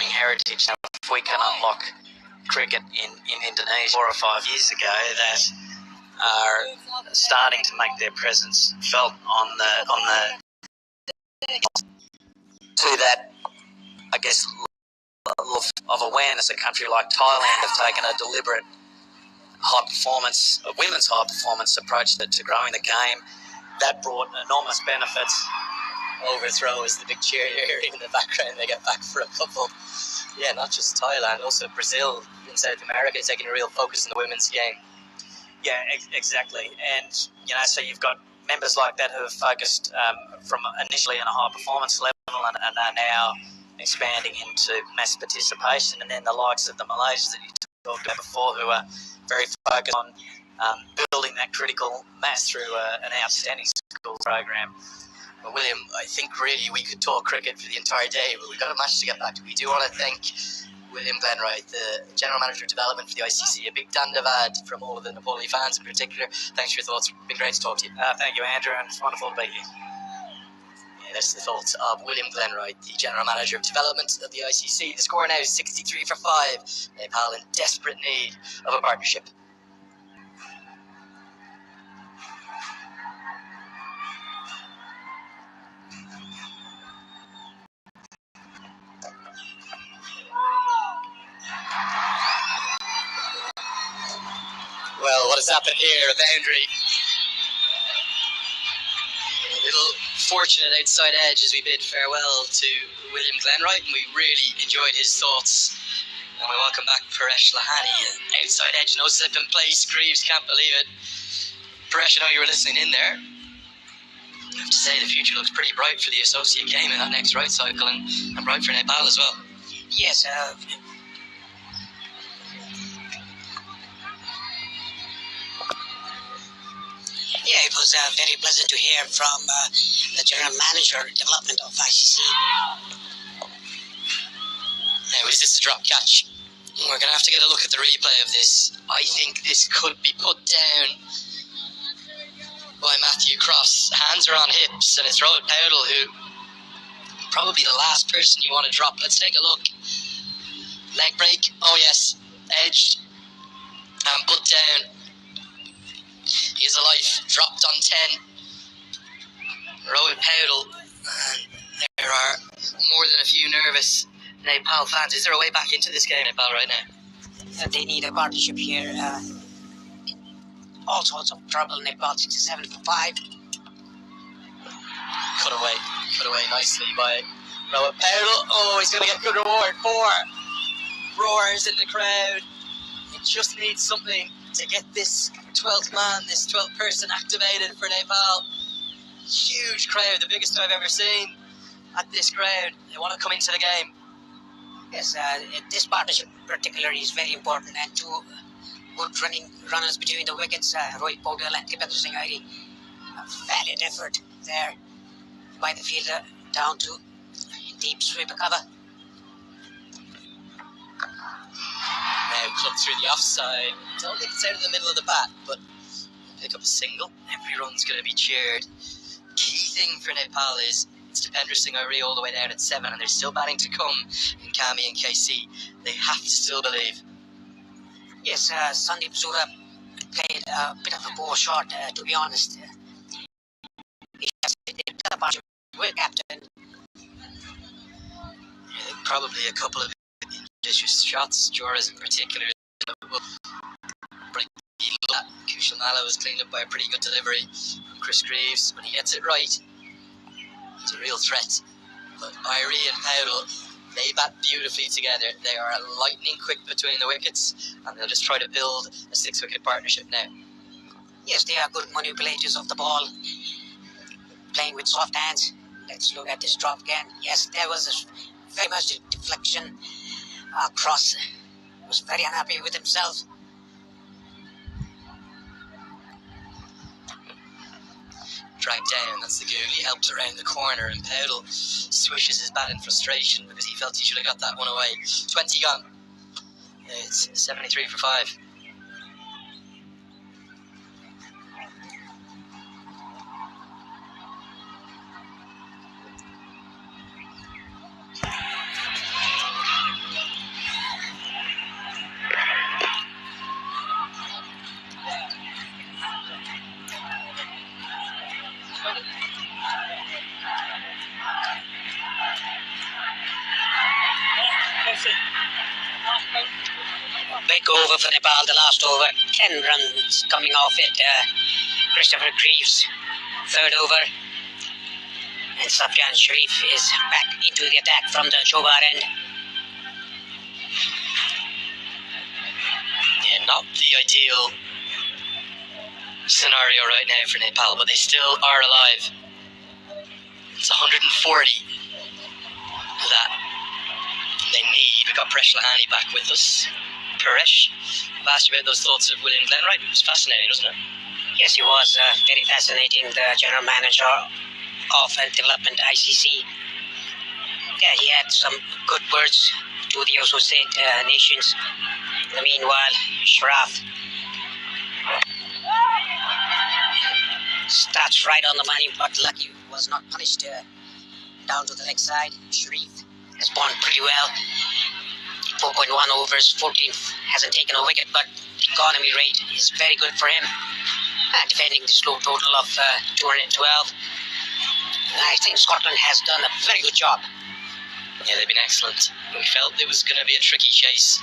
sporting heritage. Now, if we can unlock cricket in Indonesia 4 or 5 years ago that are starting to make their presence felt on the to that, I guess, of awareness. A country like Thailand have taken a deliberate women's high performance approach to growing the game. That brought enormous benefits. Overthrow is the big cheer you're hearing in the background. They get back for a couple. Yeah, not just Thailand, also Brazil in South America taking a real focus on the women's game. Yeah, exactly. And, so you've got members like that who have focused from initially on a high performance level and are now expanding into mass participation. And then the likes of the Malaysians that you talked about before, who are very focused on building that critical mass through an outstanding school program. Well, William, I think really we could talk cricket for the entire day, but we've got a match to get back to. We do want to thank William Glenwright, the General Manager of Development for the ICC. A big dandavad from all of the Nepali fans in particular. Thanks for your thoughts. It's been great to talk to you. Thank you, Andrew, and it's wonderful to be here. Yeah, that's the thoughts of William Glenwright, the General Manager of Development of the ICC. The score now is 63 for 5. Nepal in desperate need of a partnership. Well, what has happened here? A boundary. A little fortunate outside edge as we bid farewell to William Glenwright, and we really enjoyed his thoughts. And we welcome back Paresh Lahani. Outside edge, no slip in place. Greaves can't believe it. Paresh, I know you were listening in there. I have to say, the future looks pretty bright for the associate game in that next right cycle, and bright for Nepal as well. Yes, yeah, it was very pleasant to hear from the General Manager Development of ICC. Now, is this a drop catch? We're going to have to get a look at the replay of this. I think this could be put down by Matthew Cross. Hands are on hips, and it's Rohit Powdell, who probably the last person you want to drop. Let's take a look. Leg break. Oh, yes. Edged and put down. He is alive, dropped on 10. Rohit Powdell. And there are more than a few nervous Nepal fans. Is there a way back into this game, Nepal, right now? They need a partnership here. All sorts of trouble. Nepal 67 for 5. Cut away nicely by Rohit Powdell. Oh, he's going to get good reward. 4 roars in the crowd. It just needs something to get this 12th man, this 12th person activated for Nepal. Huge crowd, the biggest I've ever seen at this crowd. They want to come into the game. Yes, this partnership particularly is very important, and two good runners between the wickets, Rohit Powdell and Tipendra Singh Airi. A valiant effort there by the fielder down to deep sweeper cover. Now clubbed through the offside. Don't think it's out of the middle of the bat, but pick up a single. Every run's going to be cheered. Key thing for Nepal is it's Tipendra Singh Airi all the way down at 7, and there's still batting to come in Kami and KC. They have to still believe. Yes, Sandeep Sura played a bit of a poor shot, to be honest. He has a partnership with captain. Yeah, probably a couple of vicious shots, Jora's in particular, that will bring that. Kushal Malla was cleaned up by a pretty good delivery from Chris Greaves. When he gets it right, it's a real threat. But Airi and Powdell, they bat beautifully together. They are lightning quick between the wickets, and they'll just try to build a 6-wicket partnership now. Yes, they are good manipulators of the ball, playing with soft hands. Let's look at this drop again. Yes, there was very much a deflection. Cross was very unhappy with himself. Dragged down, that's the goal. He helps around the corner, and Powdell swishes his bat in frustration because he felt he should have got that one away. 20 gone. It's 73 for 5. big over for Nepal, the last over. 10 runs coming off it. Christopher Greaves, third over. And Safjan Sharif is back into the attack from the Chobar end. Yeah, not the ideal scenario right now for Nepal, but they still are alive. It's 140 that they need. We've got Paresh Lahani back with us. Paresh, I've asked you about those thoughts of William Glenwright. It was fascinating, wasn't it? Yes, he was very fascinating, the general manager of Development ICC. Yeah, he had some good words to the associate nations. In the meanwhile, Sharaf starts right on the money, but lucky was not punished. Down to the leg side, Sharif has spawned pretty well. 4.1 overs, 14th, hasn't taken a wicket, but the economy rate is very good for him. Defending the slow total of 212. I think Scotland has done a very good job. Yeah, they've been excellent. We felt it was going to be a tricky chase.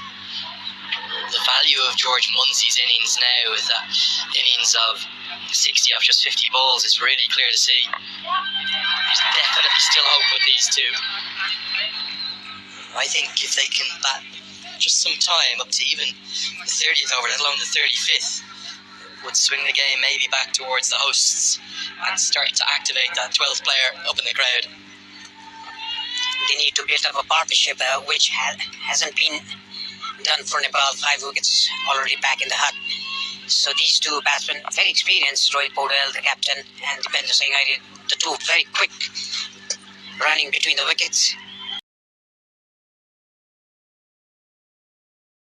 The value of George Munsey's innings now, with that innings of 60 off just 50 balls, is really clear to see. There's definitely still hope with these two. I think if they can bat just some time up to even the 30th over, let alone the 35th, would swing the game maybe back towards the hosts and start to activate that 12th player up in the crowd. They need to build up a partnership, which hasn't been done for Nepal. 5 wickets already back in the hut. So these two batsmen, very experienced, Rohit Paudel, the captain, and Dipender Singh, the two very quick running between the wickets.